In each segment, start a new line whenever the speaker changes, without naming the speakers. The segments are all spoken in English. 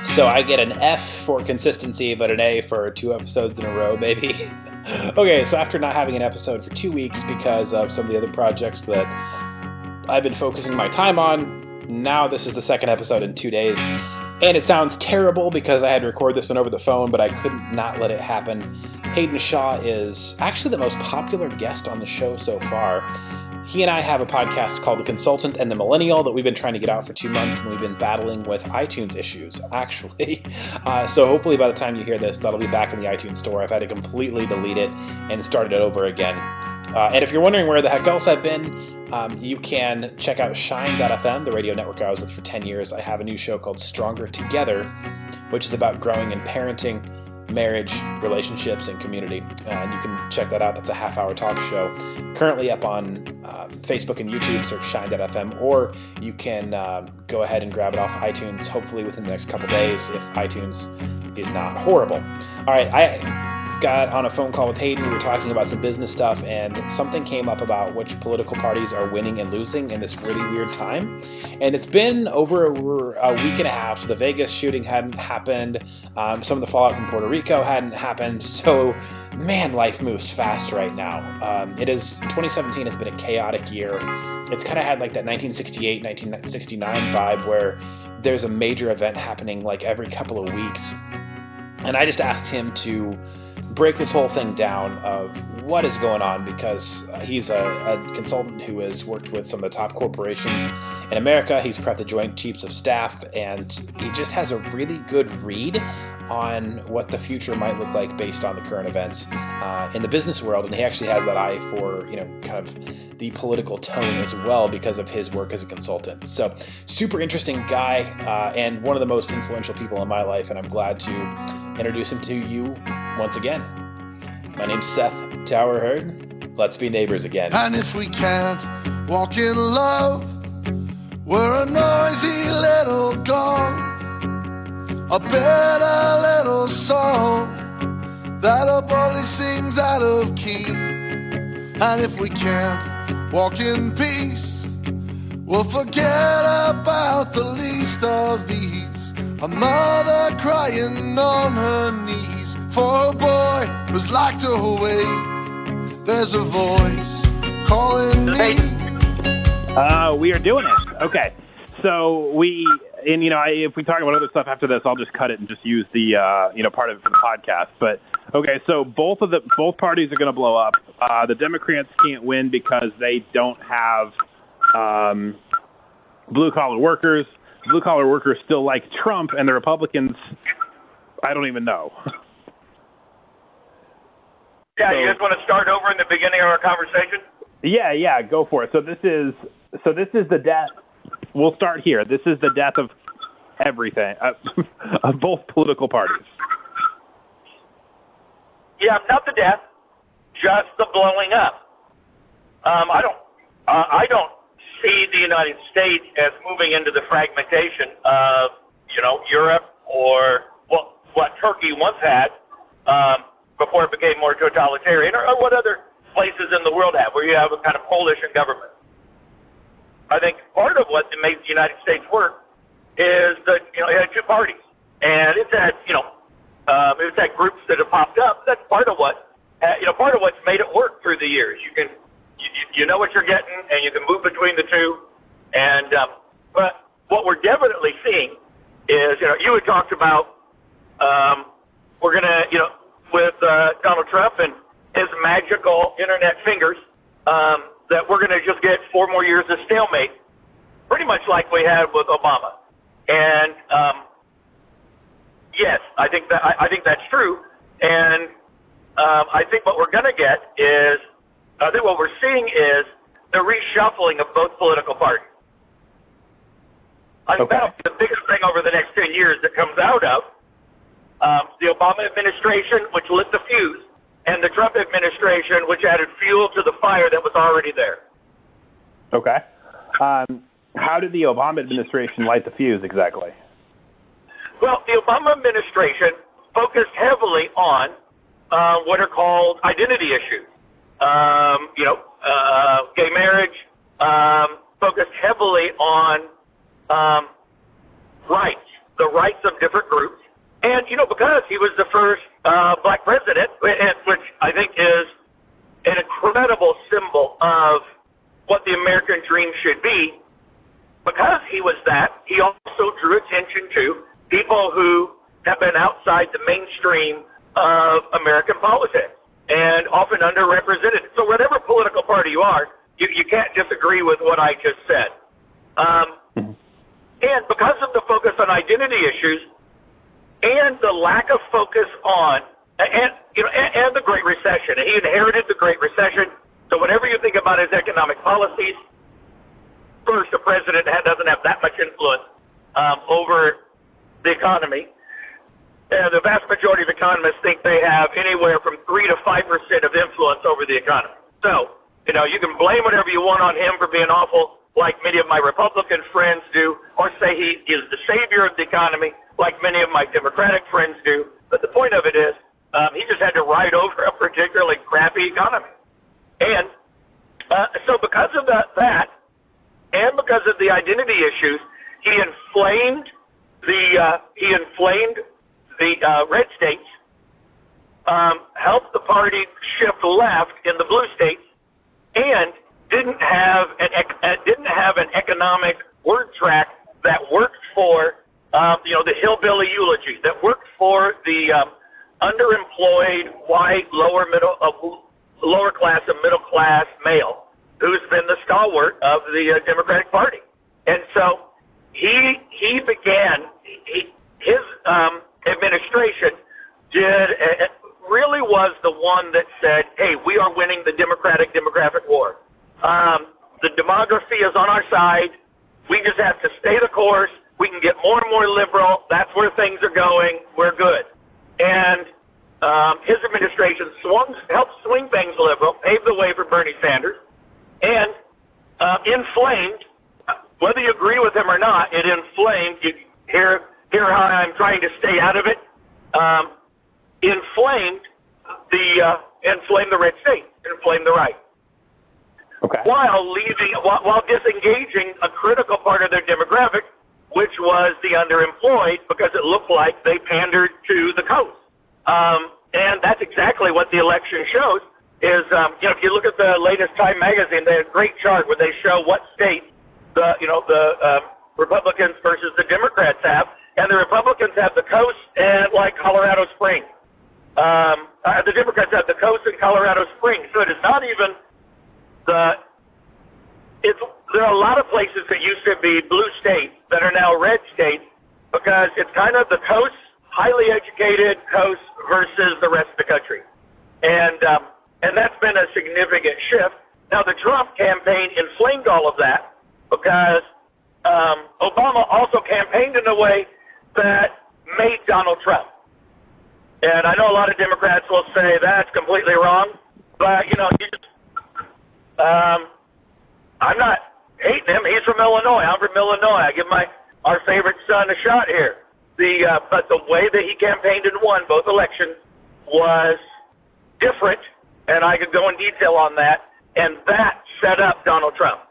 So I get an F for consistency, but an A for 2 episodes in a row, baby. Okay, so after not having an episode for 2 weeks because of some of the other projects that I've been focusing my time on, now this is the second episode in 2 days. And it sounds terrible because I had to record this one over the phone, but I couldn't not let it happen. Haydn Shaw is actually the most popular guest on the show so far. He and I have a podcast called The Consultant and the Millennial that we've been trying to get out for 2 months, and we've been battling with iTunes issues, actually. So hopefully by the time you hear this, that'll be back in the iTunes store. I've had to completely delete it and start it over again. And if you're wondering where the heck else I've been, you can check out Shine.fm, the radio network I was with for 10 years. I have a new show called Stronger Together, which is about growing in parenting, marriage, relationships, and community. And you can check that out. That's a half-hour talk show. Currently up on Facebook and YouTube, search Shine.fm, or you can go ahead and grab it off iTunes, hopefully within the next couple days, if iTunes is not horrible. All right, I got on a phone call with Haydn. We were talking about some business stuff, and something came up about which political parties are winning and losing in this really weird time. And it's been over a week and a half, so the Vegas shooting hadn't happened. Some of the fallout from Puerto Rico hadn't happened. So, man, life moves fast right now. 2017 has been a chaotic year. It's kind of had like that 1968, 1969 vibe where there's a major event happening like every couple of weeks. And I just asked him to break this whole thing down of what is going on, because he's a consultant who has worked with some of the top corporations in America. He's prepped the Joint Chiefs of Staff, and he just has a really good read on what the future might look like based on the current events in the business world. And he actually has that eye for, kind of the political tone as well because of his work as a consultant. So super interesting guy and one of the most influential people in my life. And I'm glad to introduce him to you once again. My name's Seth Towerherd. Let's be neighbors again.
And if we can't walk in love, we're a noisy little gong, a bitter little song that a bully sings out of key. And if we can't walk in peace, we'll forget about the least of these. A mother crying on her knees for a boy who's locked away. There's a voice calling me.
We are doing it. Okay. So if we talk about other stuff after this, I'll just cut it and just use the, part of it for the podcast. But, okay, so both parties are going to blow up. The Democrats can't win because they don't have blue-collar workers. Blue-collar workers still like Trump, and the Republicans, I don't even know.
Yeah, you guys want to start over in the beginning of our conversation?
Yeah, go for it. So this is the death. We'll start here. This is the death of everything, of both political parties.
Yeah, not the death, just the blowing up. I don't see the United States as moving into the fragmentation of, Europe or what Turkey once had before it became more totalitarian, or what other places in the world have, where you have a kind of coalition government. I think part of what made the United States work is that it had two parties, and it's had groups that have popped up. That's part of what's made it work through the years. You know what you're getting, and you can move between the two. And but what we're definitely seeing is, you had talked about we're gonna, with Donald Trump and his magical internet fingers, that we're going to just get 4 more years of stalemate, pretty much like we had with Obama. And yes, I think that's true. And I think what we're going to get is, I think what we're seeing is the reshuffling of both political parties. I think that'll be the biggest thing over the next 10 years that comes out of the Obama administration, which lit the fuse, and the Trump administration, which added fuel to the fire that was already there.
Okay. How did the Obama administration light the fuse exactly?
Well, the Obama administration focused heavily on what are called identity issues. Gay marriage, focused heavily on rights, the rights of different groups. And, because he was the first black president, which I think is an incredible symbol of what the American dream should be, because he was that, he also drew attention to people who have been outside the mainstream of American politics and often underrepresented. So whatever political party you are, you can't disagree with what I just said. And because of the focus on identity issues and the lack of focus on, and the Great Recession, and he inherited the Great Recession, so whenever you think about his economic policies, first, a president doesn't have that much influence over the economy. The vast majority of economists think they have anywhere from 3 to 5% of influence over the economy. So, you can blame whatever you want on him for being awful, like many of my Republican friends do, or say he is the savior of the economy, like many of my Democratic friends do. But the point of it is, he just had to ride over a particularly crappy economy. And so because of that, and because of the identity issues, he inflamed the red states, helped the party shift left in the blue states, and didn't have an economic word track that worked for the hillbilly eulogy, that worked for the underemployed white lower class and middle class male who's been the stalwart of the Democratic Party. And so he began his administration really was the one that said, hey, we are winning the demographic war. The demography is on our side. We just have to stay the course. We can get more and more liberal. That's where things are going. We're good. And his administration helped swing things liberal, paved the way for Bernie Sanders, and inflamed, whether you agree with him or not, it inflamed, you hear how I'm trying to stay out of it, inflamed the red state, inflamed the right.
Okay.
While disengaging a critical part of their demographic, which was the underemployed, because it looked like they pandered to the coast. And that's exactly what the election shows is, if you look at the latest Time magazine, they have a great chart where they show what states the Republicans versus the Democrats have, and the Republicans have the coast and like Colorado Springs. The Democrats have the coast and Colorado Springs. So it is not even there are a lot of places that used to be blue states that are now red states because it's kind of the coast, highly educated coast versus the rest of the country. And that's been a significant shift. Now, the Trump campaign inflamed all of that because Obama also campaigned in a way that made Donald Trump. And I know a lot of Democrats will say that's completely wrong, but, I'm not hating him. He's from Illinois. I'm from Illinois. I give our favorite son a shot here. But the way that he campaigned and won both elections was different, and I could go in detail on that, and that set up Donald Trump.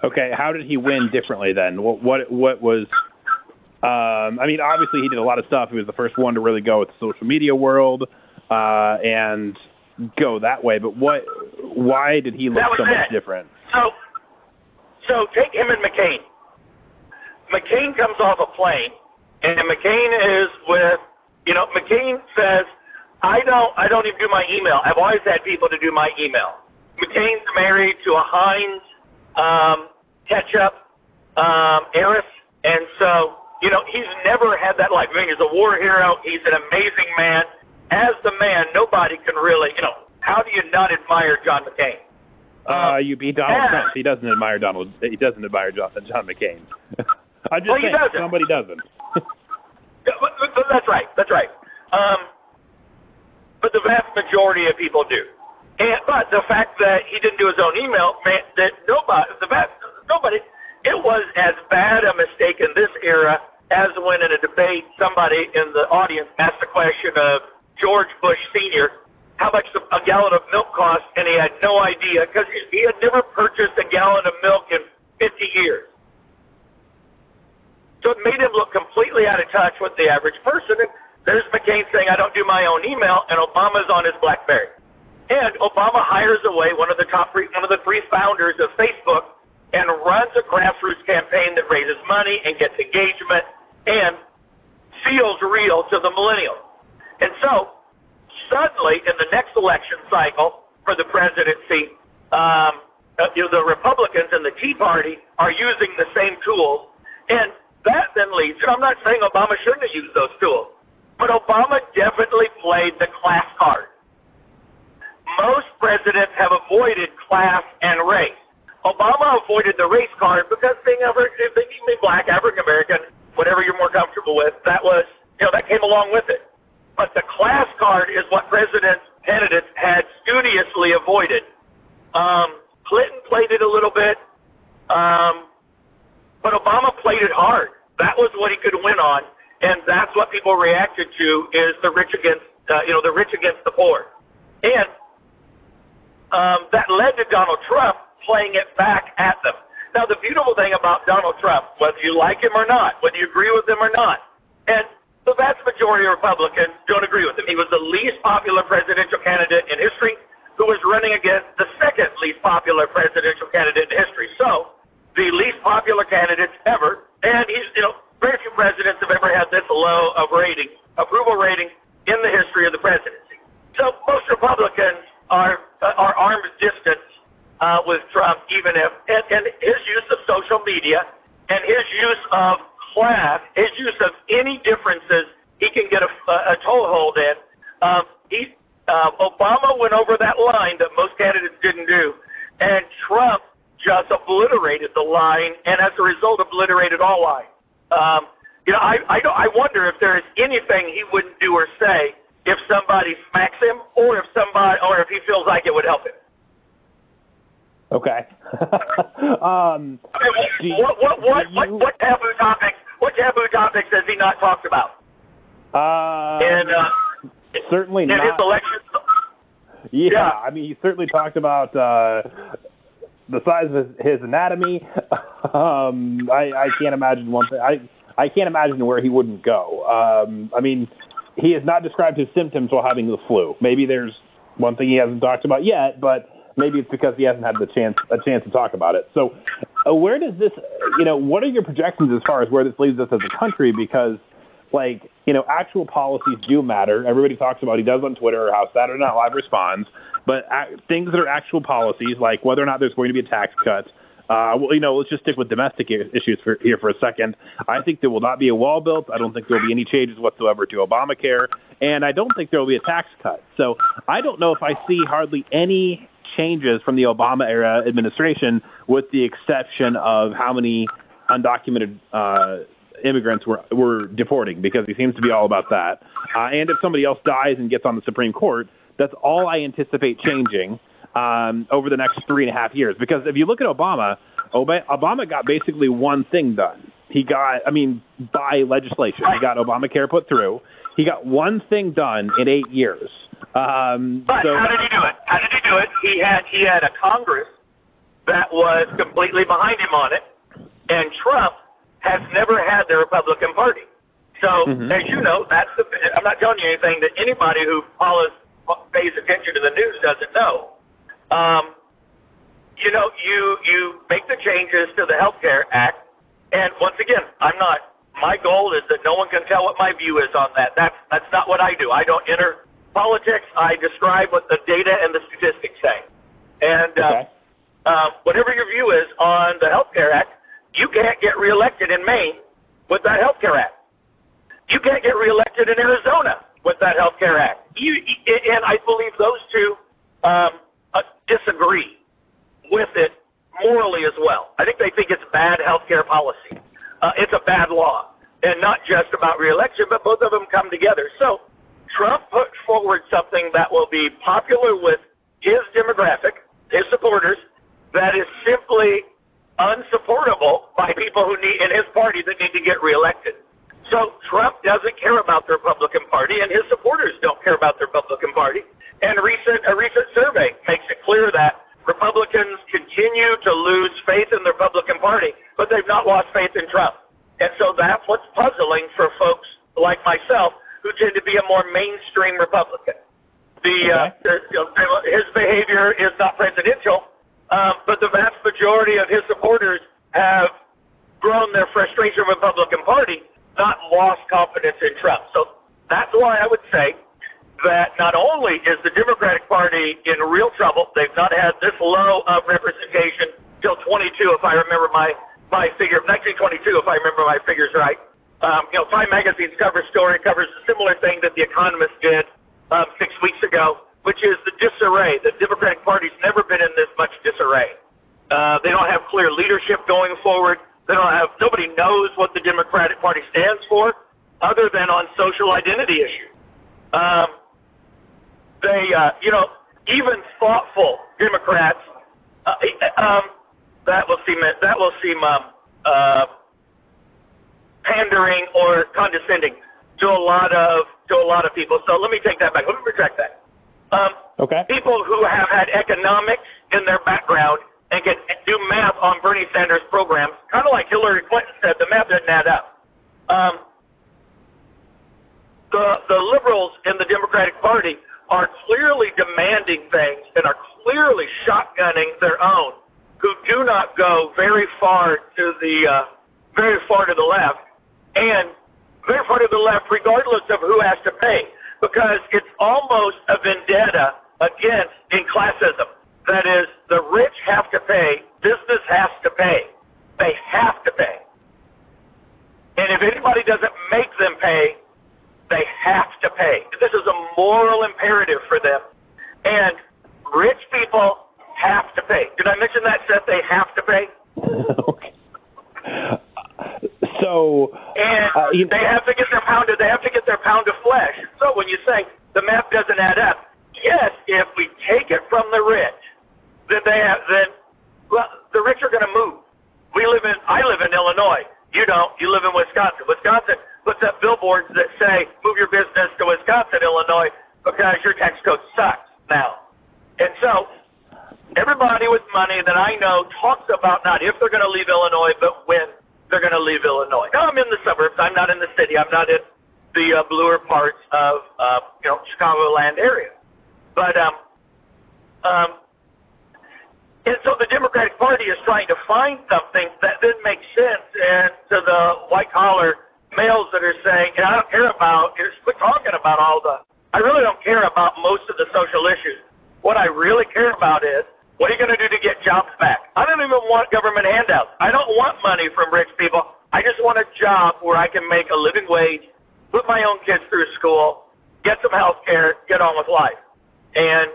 Okay, how did he win differently then? What was? Obviously he did a lot of stuff. He was the first one to really go with the social media world and go that way. But why did he look so much different?
So take him and McCain. McCain comes off a plane, and McCain is with, McCain says, I don't even do my email. I've always had people to do my email. McCain's married to a Heinz ketchup heiress, and so, he's never had that life. He's a war hero. He's an amazing man. As the man, nobody can really, how do you not admire John McCain?
You beat Donald Trump. He doesn't admire John McCain. I'm just saying, somebody doesn't.
That's right. But the vast majority of people do. But the fact that he didn't do his own email meant that nobody, it was as bad a mistake in this era as when in a debate somebody in the audience asked the question of George Bush Sr., how much a gallon of milk cost, and he had no idea because he had never purchased a gallon of milk in 50 years. So it made him look completely out of touch with the average person. And there's McCain saying, I don't do my own email, and Obama's on his BlackBerry. And Obama hires away one of the three founders of Facebook and runs a grassroots campaign that raises money and gets engagement and feels real to the millennials. And so suddenly in the next election cycle for the presidency, the Republicans and the Tea Party are using the same tools. And that then leads, and I'm not saying Obama shouldn't have used those tools, but Obama definitely played the class card. Most presidents have avoided class and race. Obama avoided the race card because being black, African American, whatever you're more comfortable with, that was, that came along with it. But the class card is what candidates had studiously avoided. Clinton played it a little bit, but Obama played it hard. That was what he could win on, and that's what people reacted to is the rich against the poor. And that led to Donald Trump playing it back at them. Now, the beautiful thing about Donald Trump, whether you like him or not, whether you agree with him or not, and the vast majority of Republicans don't agree with him. He was the least popular presidential candidate in history who was running against the second least popular presidential candidate in history. So, the least popular candidates ever, and he's, very few presidents have ever had this low of approval rating in the history of the presidency. So, most Republicans are arm's distance with Trump, even if, and his use of social media and his use of class, his use of any differences he can get a toehold in. Obama went over that line that most candidates didn't do, and Trump just obliterated the line, and as a result, obliterated all lines. I wonder if there is anything he wouldn't do or say if somebody smacks him, or if he feels like it would help him.
Okay.
What taboo topics? What taboo topics has he not talked about?
Certainly
in
not.
His election.
Yeah, I mean, he certainly talked about the size of his anatomy. I can't imagine one thing. I can't imagine where he wouldn't go. I mean, he has not described his symptoms while having the flu. Maybe there's one thing he hasn't talked about yet, but maybe it's because he hasn't had a chance to talk about it. So where does this, what are your projections as far as where this leaves us as a country? Because, actual policies do matter. Everybody talks about, he does on Twitter, or how Saturday Night Live responds, but things that are actual policies, like whether or not there's going to be a tax cut. Let's just stick with domestic issues here for a second. I think there will not be a wall built. I don't think there will be any changes whatsoever to Obamacare, and I don't think there will be a tax cut. So I don't know if I see hardly any changes from the Obama-era administration, with the exception of how many undocumented immigrants were deporting, because he seems to be all about that. And if somebody else dies and gets on the Supreme Court, that's all I anticipate changing over the next 3.5 years. Because if you look at Obama got basically one thing done. He got, by legislation, he got Obamacare put through. He got one thing done in 8 years.
But how did he do it? He had a Congress that was completely behind him on it, and Trump has never had the Republican Party. So, as you know, I'm not telling you anything that anybody who pays attention to the news doesn't know. You make the changes to the Health Care Act, and once again, my goal is that no one can tell what my view is on that. That's not what I do. I don't enter politics. I describe what the data and the statistics say. And whatever your view is on the Health Care Act, you can't get reelected in Maine with that Health Care Act. You can't get reelected in Arizona with that Health Care Act. And I believe those two disagree with it morally as well. I think they think it's bad health care policy. It's a bad law, and not just about reelection, but both of them come together. So Trump put forward something that will be popular with his demographic, his supporters, that is simply unsupportable by people who need in his party that need to get reelected. So Trump doesn't care about the Republican Party, and his supporters don't care about the Republican Party. And a recent survey makes it clear that Republicans continue to lose faith in the Republican Party, but they've not lost faith in Trump. And so that's what's puzzling for folks like myself who tend to be a more mainstream Republican. His behavior is not presidential, but the vast majority of his supporters have grown their frustration with the Republican Party, not lost confidence in Trump. So that's why I would say that not only is the Democratic Party in real trouble, they've not had this low of representation till 22, if I remember my figure, 1922, if I remember my figures right. Time Magazine's cover story covers a similar thing that The Economist did 6 weeks ago, which is the disarray. The Democratic Party's never been in this much disarray. They don't have clear leadership going forward. Nobody knows what the Democratic Party stands for, other than on social identity issues. Even thoughtful Democrats, that will seem pandering or condescending to a lot of people. So let me take that back. Let me retract that. People who have had economics in their background and can do math on Bernie Sanders' programs, kind of like Hillary Clinton said, the math doesn't add up. The liberals in the Democratic Party are clearly demanding things and are clearly shotgunning their own, who do not go very far to the left, and very far to the left, regardless of who has to pay, because it's almost a vendetta against in classism. That is, the rich have to pay, business has to pay. They have to pay. And if anybody doesn't make them pay, they have to pay. This is a moral imperative for them. And rich people have to pay. Did I mention that, Seth? They have to pay?
Okay. So
they have to get their pound. They have to get their pound of flesh. So when you say the math doesn't add up, yes, if we take it from the rich, then the rich are going to move. I live in Illinois. You don't. You live in Wisconsin. Wisconsin puts up billboards that say, "Move your business to Wisconsin, Illinois, because your tax code sucks now." And so everybody with money that I know talks about not if they're going to leave Illinois, but when they're going to leave Illinois. Now, I'm in the suburbs. I'm not in the city. I'm not in the bluer parts of Chicagoland area. But and so the Democratic Party is trying to find something that then makes sense to the white-collar males that are saying, and I don't care about, quit talking about I really don't care about most of the social issues. What I really care about is, what are you going to do to get jobs back? I don't even want government handouts. I don't want money from rich people. I just want a job where I can make a living wage, put my own kids through school, get some health care, get on with life. And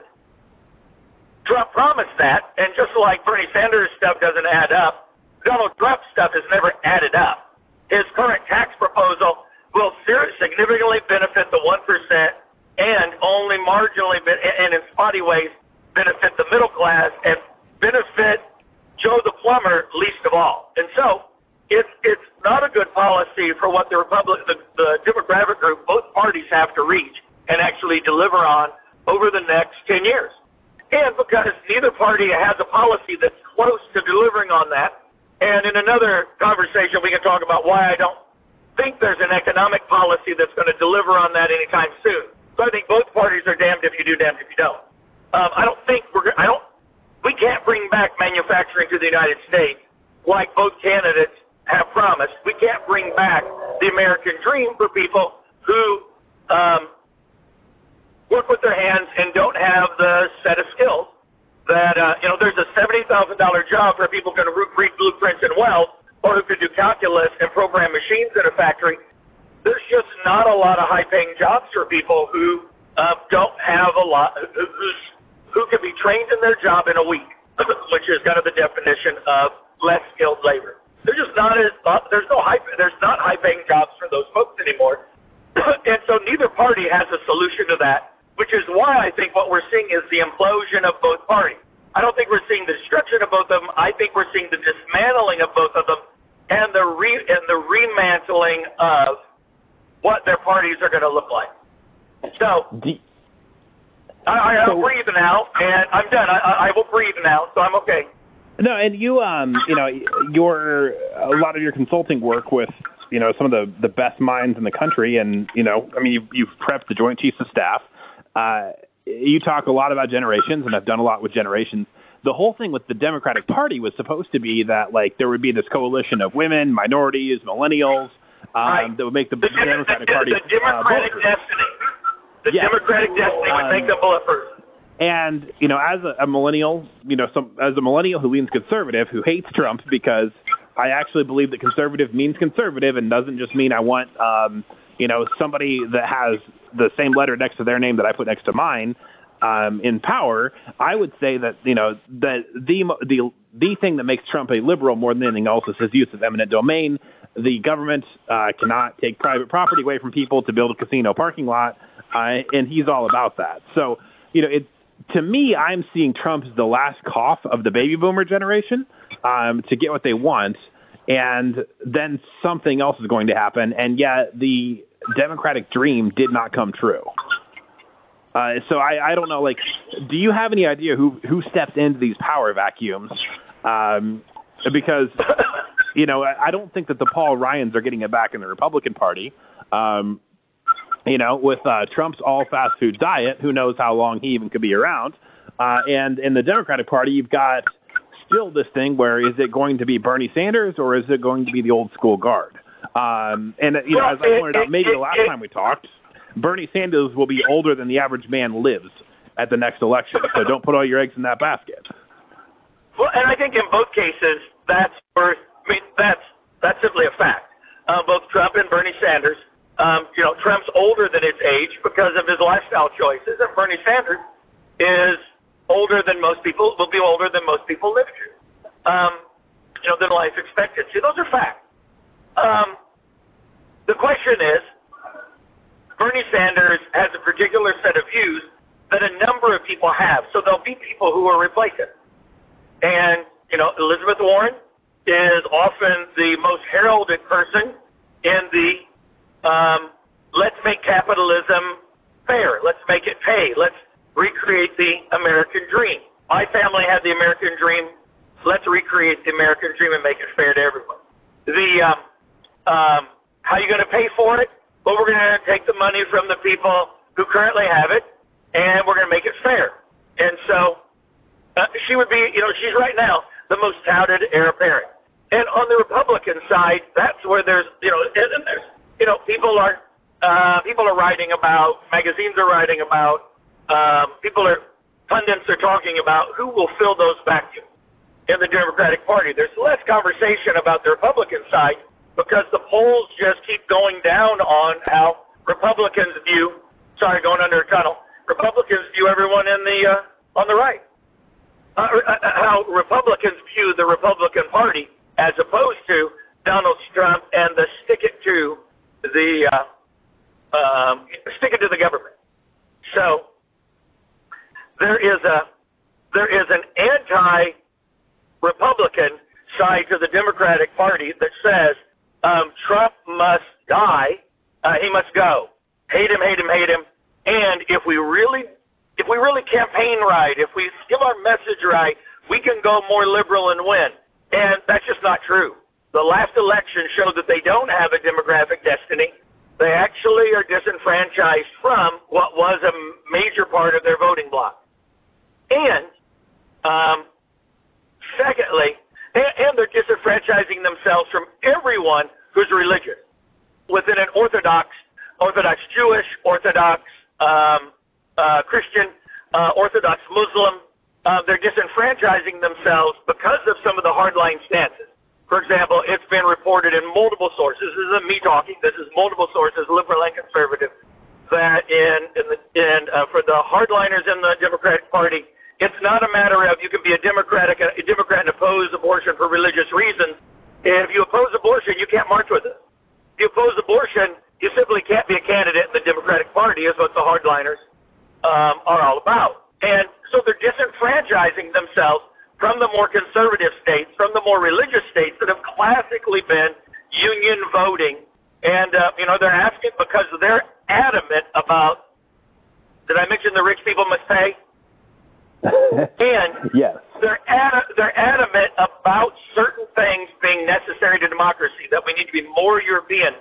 Trump promised that, and just like Bernie Sanders' stuff doesn't add up, Donald Trump's stuff has never added up. His current tax proposal will significantly benefit the 1% and only marginally, and in spotty ways, benefit the middle class and benefit Joe the plumber least of all. And so it's not a good policy for what the Democratic group, both parties have to reach and actually deliver on over the next 10 years. And because neither party has a policy that's close to delivering on that, and in another conversation we can talk about why I don't think there's an economic policy that's going to deliver on that anytime soon. So I think both parties are damned if you do, damned if you don't. We can't bring back manufacturing to the United States like both candidates have promised. We can't bring back the American dream for people who work with their hands and don't have the set of skills that, there's a $70,000 job for people who can read blueprints and weld, or who can do calculus and program machines in a factory. There's just not a lot of high-paying jobs for people who don't have a lot, who can be trained in their job in a week, which is kind of the definition of less skilled labor. There's just not high-paying jobs for those folks anymore. And so neither party has a solution to that, which is why I think what we're seeing is the implosion of both parties. I don't think we're seeing the destruction of both of them. I think we're seeing the dismantling of both of them and the remantling of what their parties are going to look like. So I'll breathe now, and I'm done. I will breathe now, so I'm okay.
No, and you a lot of your consulting work with, some of the best minds in the country, and, you've prepped the Joint Chiefs of Staff. You talk a lot about generations, and I've done a lot with generations. The whole thing with the Democratic Party was supposed to be that, there would be this coalition of women, minorities, millennials,
right.
that would make the Democratic Party
the Democratic destiny. The Democratic destiny would make them bulletproof.
And, as a millennial, as a millennial who leans conservative, who hates Trump, because I actually believe that conservative means conservative and doesn't just mean I want, somebody that has the same letter next to their name that I put next to mine in power. I would say that, that the thing that makes Trump a liberal more than anything else is his use of eminent domain. The government cannot take private property away from people to build a casino parking lot, and he's all about that. So, to me, I'm seeing Trump as the last cough of the baby boomer generation to get what they want, and then something else is going to happen, and yet the Democratic dream did not come true. So I don't know, do you have any idea who steps into these power vacuums? Because, I don't think that the Paul Ryans are getting it back in the Republican Party. With Trump's all-fast food diet, who knows how long he even could be around. And in the Democratic Party, you've got still this thing where is it going to be Bernie Sanders or is it going to be the old school guard? As I pointed out, maybe the last time we talked, Bernie Sanders will be older than the average man lives at the next election. So don't put all your eggs in that basket.
Well, and I think in both cases, that's simply a fact. Both Trump and Bernie Sanders. Trump's older than his age because of his lifestyle choices, and Bernie Sanders is older than most people, will be older than most people live to. Than life expectancy. Those are facts. The question is, Bernie Sanders has a particular set of views that a number of people have, so there'll be people who will replace him. And, Elizabeth Warren is often the most heralded person in the let's make capitalism fair. Let's make it pay. Let's recreate the American dream. My family had the American dream. Let's recreate the American dream and make it fair to everyone. How are you going to pay for it? Well, we're going to take the money from the people who currently have it, and we're going to make it fair. And so she would be, she's right now the most touted heir apparent. And on the Republican side, that's where there's, and there's, people are writing about, magazines are writing about, pundits are talking about who will fill those vacuums in the Democratic Party. There's less conversation about the Republican side because the polls just keep going down on how Republicans view, going under a tunnel, Republicans view everyone on the right. How Republicans view the Republican Party as opposed to Donald Trump and the stick it to the government. So there is an anti-Republican side to the Democratic Party that says Trump must die, he must go. Hate him, hate him, hate him. And if we really campaign right, if we give our message right, we can go more liberal and win. And that's just not true. The last election showed that they don't have a demographic destiny. They actually are disenfranchised from what was a major part of their voting bloc. And secondly, and they're disenfranchising themselves from everyone who's religious. Within an Orthodox Jewish, Orthodox Christian, Orthodox Muslim, they're disenfranchising themselves because of some of the hardline stances. For example, it's been reported in multiple sources. This isn't me talking. This is multiple sources, liberal and conservative, that for the hardliners in the Democratic Party, it's not a matter of you can be a Democrat and oppose abortion for religious reasons. If you oppose abortion, you can't march with it. If you oppose abortion, you simply can't be a candidate in the Democratic Party, is what the hardliners are all about. And so they're disenfranchising themselves from the more conservative states, from the more religious states that have classically been union voting. And, they're asking because they're adamant about, did I mention the rich people must pay? And
yes.
they're adamant about certain things being necessary to democracy, that we need to be more European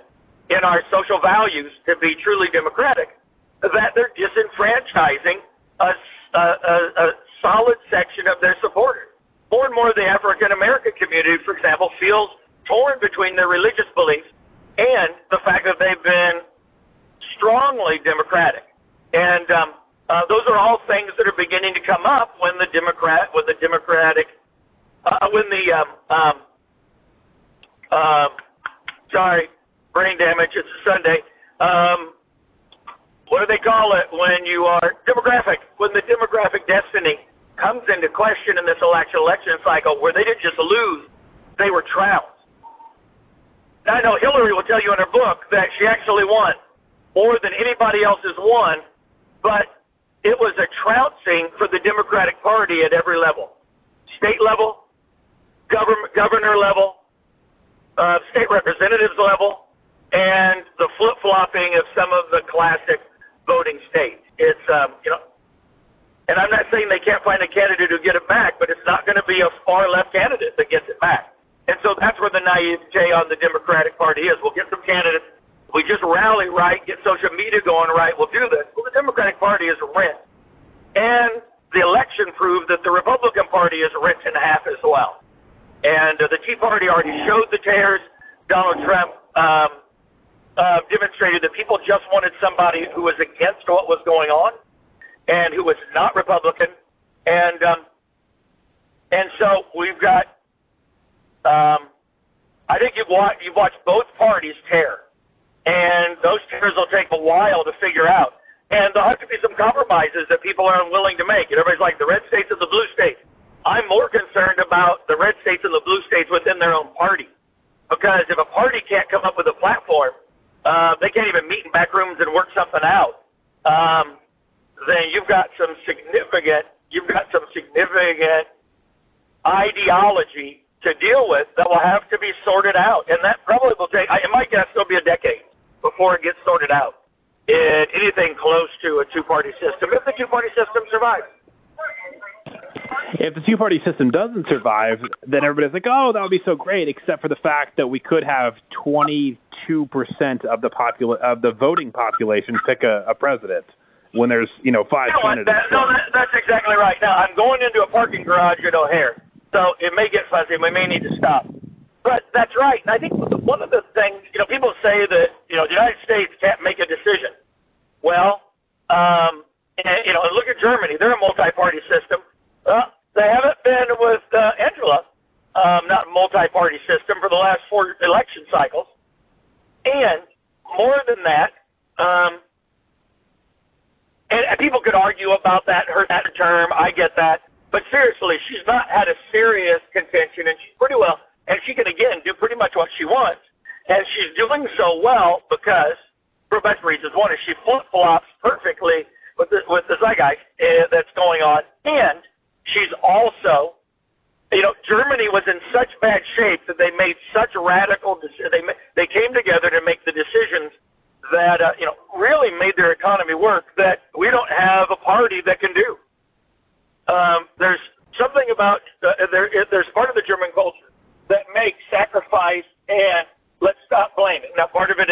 in our social values to be truly democratic, that they're disenfranchising a solid section of their supporters. More and more of the African American community, for example, feels torn between their religious beliefs and the fact that they've been strongly democratic. And those are all things that are beginning to come up when the brain damage, it's a Sunday. What do they call it when you are demographic? When the demographic destiny comes into question in this election cycle, where they didn't just lose, they were trounced. Now, I know Hillary will tell you in her book that she actually won more than anybody else has won, but it was a trouncing for the Democratic Party at every level. State level, governor level, state representatives level, and the flip-flopping of some of the classic voting states. It's, and I'm not saying they can't find a candidate who get it back, but it's not going to be a far-left candidate that gets it back. And so that's where the naivete on the Democratic Party is. We'll get some candidates. We just rally right, get social media going right, we'll do this. Well, the Democratic Party is rent. And the election proved that the Republican Party is rent in half as well. And the Tea Party already showed the tears. Donald Trump demonstrated that people just wanted somebody who was against what was going on and who was not Republican. And so we've got, I think you've watched both parties tear. And those tears will take a while to figure out. And there'll have to be some compromises that people are unwilling to make. And everybody's like, the red states and the blue states. I'm more concerned about the red states and the blue states within their own party. Because if a party can't come up with a platform, they can't even meet in back rooms and work something out, then you've got some significant ideology to deal with that will have to be sorted out. And that probably will take, it might still be a decade before it gets sorted out in anything close to a two-party system, if the two-party system survives.
If the two-party system doesn't survive, then everybody's like, oh, that would be so great, except for the fact that we could have 22% of the voting population pick a president when there's, 5 candidates.
That's exactly right. Now, I'm going into a parking garage at O'Hare, so it may get fuzzy. We may need to stop. But that's right. And I think one of the things, people say that, the United States can't make a decision. Well, and look at Germany. They're a multi-party system. They haven't been with Angela, not multi-party system, for the last 4 election cycles. And more than that, and people could argue about that term. I get that. But seriously, she's not had a serious contention, and she's pretty well, and she can, again, do pretty much what she wants. And she's doing so well because, for a bunch of reasons. One is she flip-flops perfectly with the zeitgeist that's going on. And she's also, Germany was in such bad shape that they made such radical decisions. They came together to make the decisions that, really made their economy work that we don't have a party that can do. There's something about, there's part of the German culture that makes sacrifice and let's stop blaming. Now, part of it,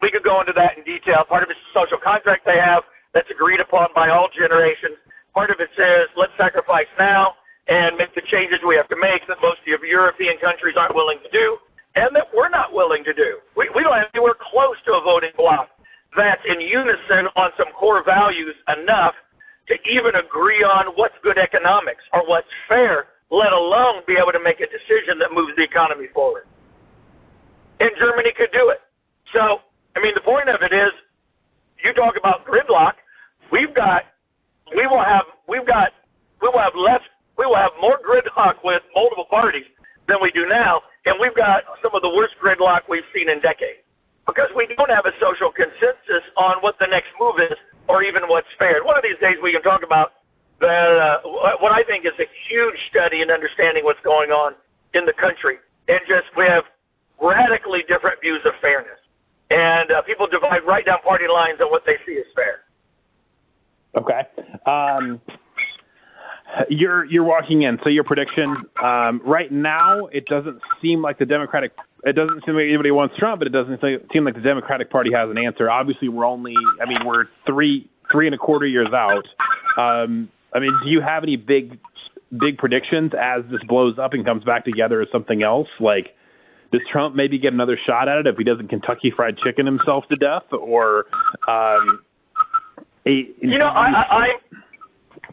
we could go into that in detail. Part of it's the social contract they have that's agreed upon by all generations. Part of it says, let's sacrifice now and make the changes we have to make that most of European countries aren't willing to do, and that we're not willing to do. We don't have anywhere close to a voting bloc that's in unison on some core values enough to even agree on what's good economics or what's fair, let alone be able to make a decision that moves the economy forward. And Germany could do it. So, the point of it is, you talk about gridlock. We will have more gridlock with multiple parties than we do now, and we've got some of the worst gridlock we've seen in decades because we don't have a social consensus on what the next move is or even what's fair. One of these days we can talk about what I think is a huge study in understanding what's going on in the country, and just we have radically different views of fairness. And people divide right down party lines on what they see as fair.
Okay. You're walking in. So your prediction right now, it doesn't seem like anybody wants Trump, but it doesn't seem like the Democratic Party has an answer. Obviously, we're three and a quarter years out. Do you have any big predictions as this blows up and comes back together as something else? Like, does Trump maybe get another shot at it if he doesn't Kentucky Fried Chicken himself to death? Or,
I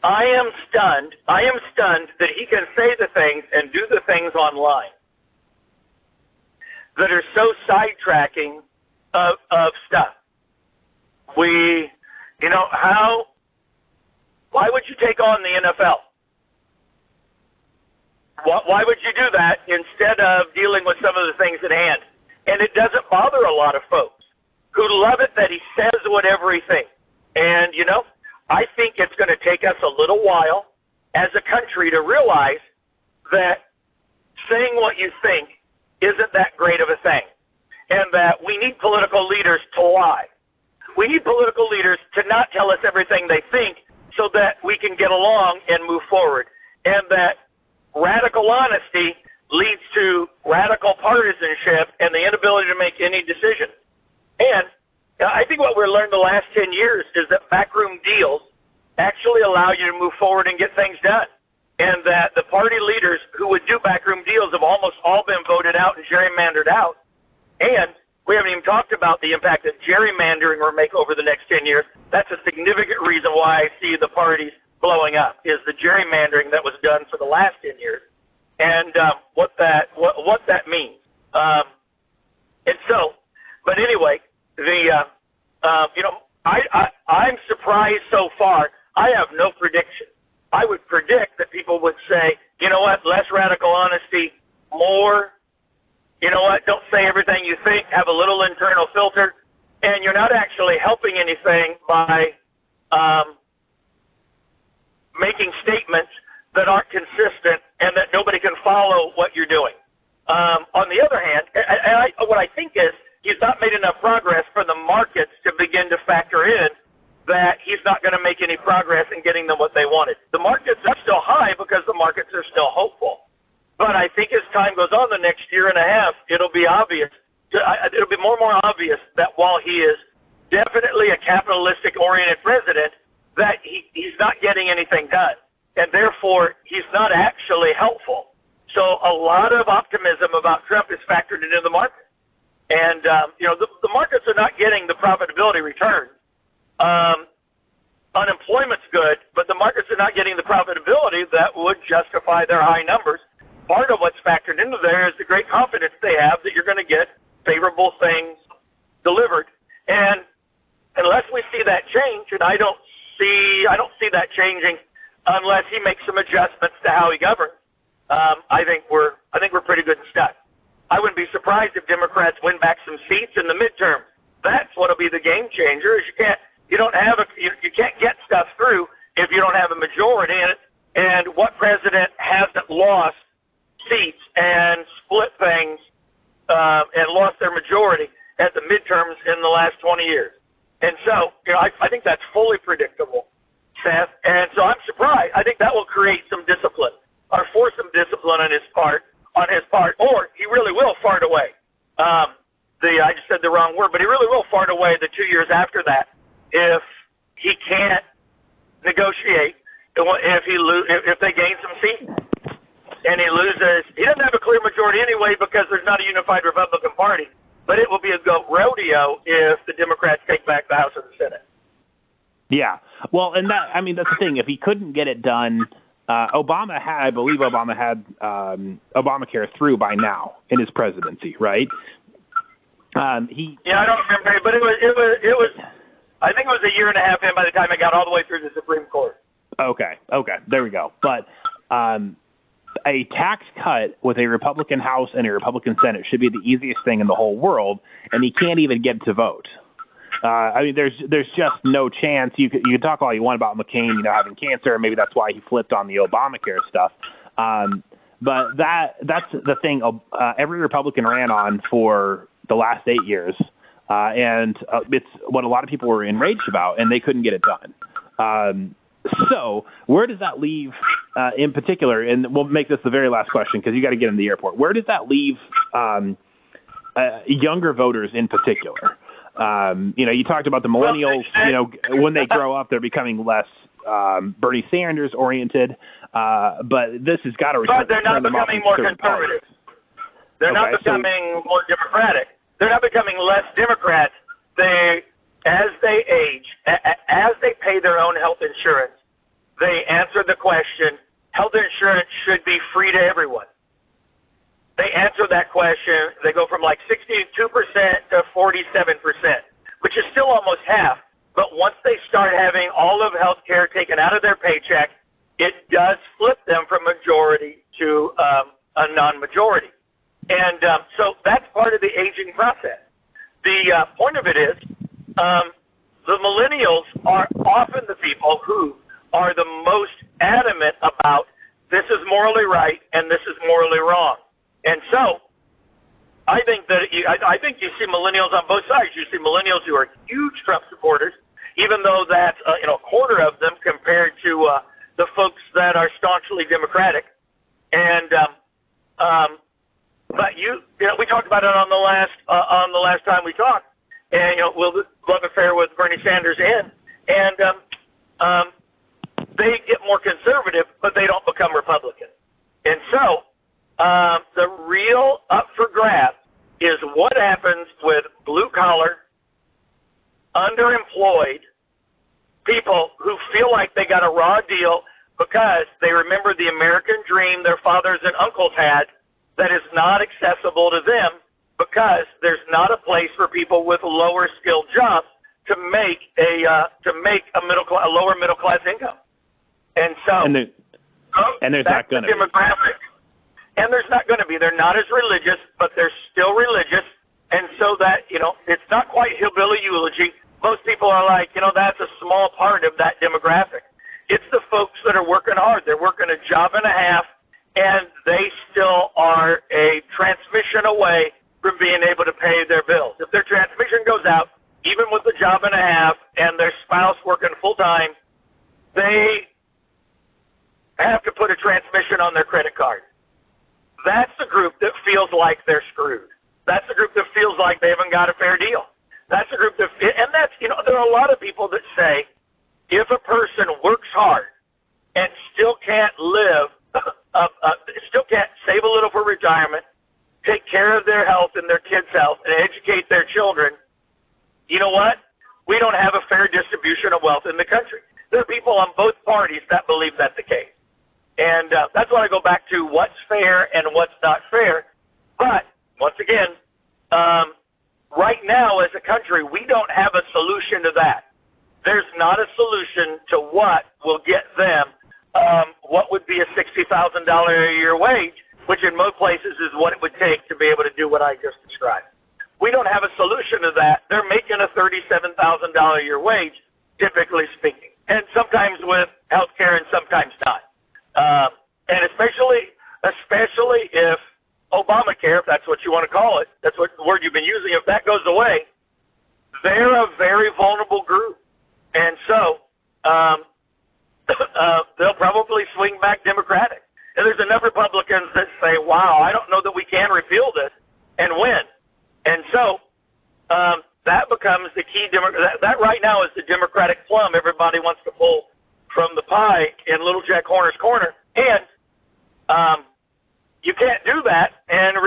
am stunned. I am stunned that he can say the things and do the things online that are so sidetracking of stuff. Why would you take on the NFL? Why would you do that instead of dealing with some of the things at hand? And it doesn't bother a lot of folks who love it that he says whatever he thinks. And, I think it's going to take us a little while as a country to realize that saying what you think isn't that great of a thing, and that we need political leaders to lie. We need political leaders to not tell us everything they think so that we can get along and move forward, and that radical honesty leads to radical partisanship and the inability to make any decision. And I think what we've learned the last 10 years is that backroom deals actually allow you to move forward and get things done. And that the party leaders who would do backroom deals have almost all been voted out and gerrymandered out. And we haven't even talked about the impact that gerrymandering will make over the next 10 years. That's a significant reason why I see the parties blowing up, is the gerrymandering that was done for the last 10 years. And what that means. But anyway, I'm surprised so far. I have no prediction. I would predict that people would say, less radical honesty, more, don't say everything you think, have a little internal filter, and you're not actually helping anything by making statements that aren't consistent and that nobody can follow what you're doing. On the other hand, what I think is he's not made enough progress for the markets to begin to factor in that he's not going to make any progress in getting them what they wanted. The markets are still high because the markets are still hopeful. But I think as time goes on, the next year and a half, it'll be obvious. It'll be more and more obvious that while he is definitely a capitalistic-oriented president, that he's not getting anything done. And therefore, he's not actually helpful. So a lot of optimism about Trump is factored into the market. And, the markets are not getting the profitability return. Unemployment's good, but the markets are not getting the profitability that would justify their high numbers. Part of what's factored into there is the great confidence they have that you're going to get favorable things delivered. And unless we see that change, and I don't see that changing unless he makes some adjustments to how he governs. I think we're pretty good and stuck. I wouldn't be surprised if Democrats win back some seats in the midterm. That's what'll be the game changer. Is you can't get stuff through if you don't have a majority in it. And what president hasn't lost seats and split things and lost their majority at the midterms in the last 20 years? And so, I think that's fully predictable, Seth. And so I'm surprised. I think that will create some discipline, or force some discipline on his part, or he really will fart away. I just said the wrong word, but he really will fart away the 2 years after that if he can't negotiate, if they gain some seats and he loses. He doesn't have a clear majority anyway because there's not a unified Republican Party. But it will be a goat rodeo if the Democrats take back the House and the Senate.
Yeah. Well, and that's the thing. If he couldn't get it done, I believe Obama had Obamacare through by now in his presidency, right?
I don't remember, but it was. I think it was a year and a half in by the time it got all the way through the Supreme Court.
Okay, there we go. But a tax cut with a Republican House and a Republican Senate should be the easiest thing in the whole world, and he can't even get to vote. There's just no chance. You can talk all you want about McCain, having cancer. Maybe that's why he flipped on the Obamacare stuff. But that's the thing. Every Republican ran on for the last 8 years, and it's what a lot of people were enraged about, and they couldn't get it done. So where does that leave in particular, and we'll make this the very last question because you got to get in the airport. Where does that leave younger voters in particular? You talked about the millennials. When they grow up, they're becoming less Bernie Sanders oriented. But this has got to return.
But they're not becoming more conservative. They're not becoming more Democratic. They're not becoming less Democrats. As they age, as they pay their own health insurance, they answer the question, health insurance should be free to everyone. They answer that question. They go from like 62% to 47%, which is still almost half. But once they start having all of health care taken out of their paycheck, it does flip them from majority to a non-majority. And so that's part of the aging process. The point of it is the millennials are often the people who are the most adamant about this is morally right and this is morally wrong. And so I think that I think you see millennials on both sides. You see millennials who are huge Trump supporters, even though that's a quarter of them compared to the folks that are staunchly Democratic. And but we talked about it on the last time we talked, and we'll love affair with Bernie Sanders in, and they get more conservative, but they don't become Republican. And so the real up for grabs is what happens with blue collar, underemployed people who feel like they got a raw deal because they remember the American dream their fathers and uncles had that is not accessible to them because there's not a place for people with lower skilled jobs to make a lower middle class income. And so
and there's not going to be
demographic. And there's not going to be. They're not as religious, but they're still religious. And so that, it's not quite hillbilly eulogy. Most people are like, that's a small part of that demographic. It's the folks that are working hard. They're working a job and a half, and they still are a transmission away from being able to pay their bills. If their transmission goes out, even with a job and a half and their spouse working full-time, they have to put a transmission on their credit card. That's the group that feels like they're screwed. That's the group that feels like they haven't got a fair deal. That's the group that, and that's, there are a lot of people that say, if a person works hard and still can't live, still can't save a little for retirement, take care of their health and their kids' health, and educate their children, you know what? We don't have a fair distribution of wealth in the country. There are people on both parties that believe that's the case. And that's why I go back to what's fair and what's not fair. But, once again, right now as a country, we don't have a solution to that. There's not a solution to what will get them what would be a $60,000 a year wage, which in most places is what it would take to be able to do what I just described. We don't have a solution to that. They're making a $37,000 a year wage, typically speaking, and sometimes with health care and sometimes not. And especially if Obamacare, if that's what you want to call it, that's what the word you've been using, if that goes away, they're a very vulnerable group. And so they'll probably swing back Democratic. And there's enough Republicans that say, wow, I don't know that we can repeal this and win. And so that becomes the key. That right now is the Democratic plum everybody wants to pull from the pie in Little Jack Horner's corner. And you can't do that and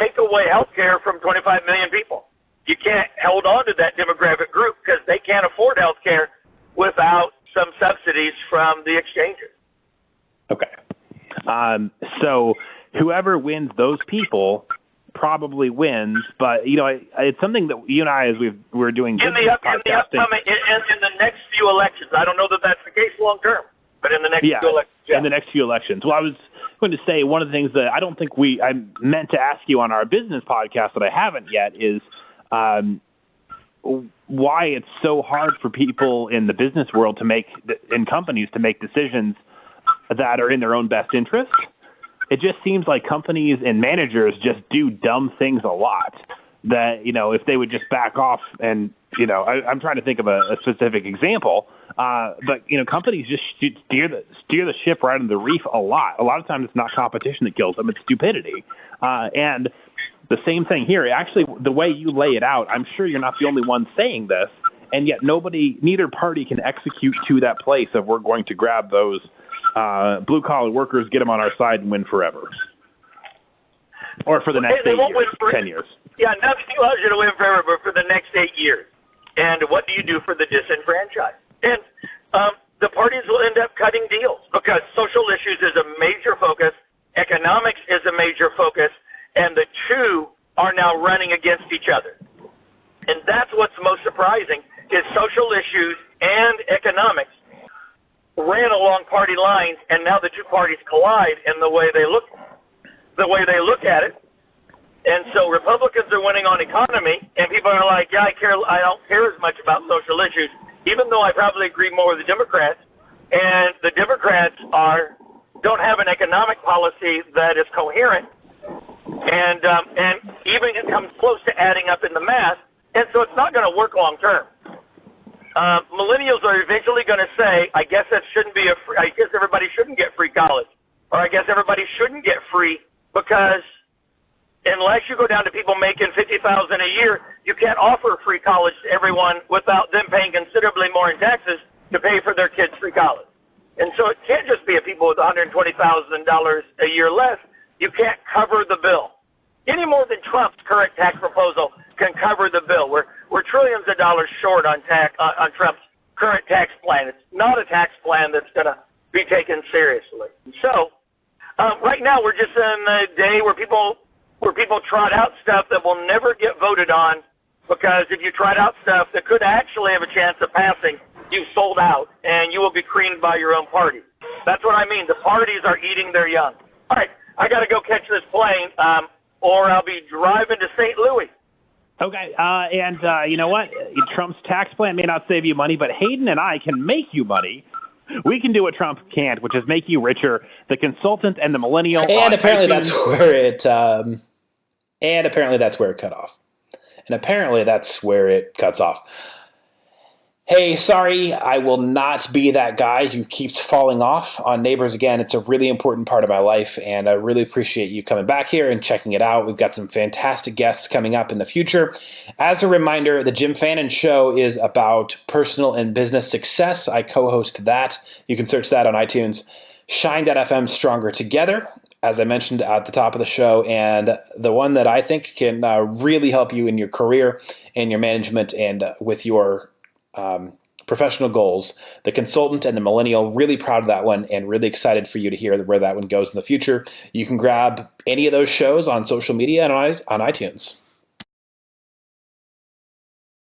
take away health care from 25 million people. You can't hold on to that demographic group because they can't afford health care without some subsidies from the exchanges.
Okay. So whoever wins those people probably wins, but it's something that you and I, as we're doing
in the next few elections. I don't know that that's the case long term, but in the next few elections. Yeah.
In the next few elections. Well, I was going to say one of the things that I don't think I meant to ask you on our business podcast that I haven't yet is why it's so hard for people in the business world in companies to make decisions that are in their own best interest. It just seems like companies and managers just do dumb things a lot. that, if they would just back off and, I'm trying to think of a specific example, but, companies just steer the ship right into the reef a lot. A lot of times it's not competition that kills them, it's stupidity. And the same thing here. Actually, the way you lay it out, I'm sure you're not the only one saying this, and yet neither party can execute to that place of we're going to grab those blue-collar workers, get them on our side, and win forever. Or for the next 8 years, 10 years.
Yeah, nothing allows you to win forever, but for the next 8 years. And what do you do for the disenfranchised? And the parties will end up cutting deals because social issues is a major focus, economics is a major focus, and the two are now running against each other. And that's what's most surprising is social issues and economics ran along party lines, and now the two parties collide in the way they look at it. And so Republicans are winning on economy, and people are like, yeah, I don't care as much about social issues, even though I probably agree more with the Democrats. And the Democrats don't have an economic policy that is coherent, and even it comes close to adding up in the math, and so it's not going to work long term. Millennials are eventually going to say, I guess everybody shouldn't get free college, or I guess everybody shouldn't get free because unless you go down to people making $50,000 a year, you can't offer free college to everyone without them paying considerably more in taxes to pay for their kids' free college. And so it can't just be people with $120,000 a year less. You can't cover the bill. Any more than Trump's current tax proposal can cover the bill. We're trillions of dollars short on Trump's current tax plan. It's not a tax plan that's going to be taken seriously. So right now we're just in a day where people trot out stuff that will never get voted on, because if you trot out stuff that could actually have a chance of passing, you've sold out and you will be creamed by your own party. That's what I mean. The parties are eating their young. All right, I got to go catch this plane, or I'll be driving to St. Louis.
Okay, and you know what? Trump's tax plan may not save you money, but Haydn and I can make you money. We can do what Trump can't, which is make you richer. The consultant and the millennial.
And apparently that's where it. And apparently that's where it cut off. And apparently that's where it cuts off. Hey, sorry, I will not be that guy who keeps falling off on Neighbors again. It's a really important part of my life, and I really appreciate you coming back here and checking it out. We've got some fantastic guests coming up in the future. As a reminder, the Jim Fannin Show is about personal and business success. I co-host that. You can search that on iTunes. Shine.fm, Stronger Together, as I mentioned at the top of the show, and the one that I think can really help you in your career and your management and with your professional goals. The Consultant and the Millennial, really proud of that one and really excited for you to hear where that one goes in the future. You can grab any of those shows on social media and on iTunes.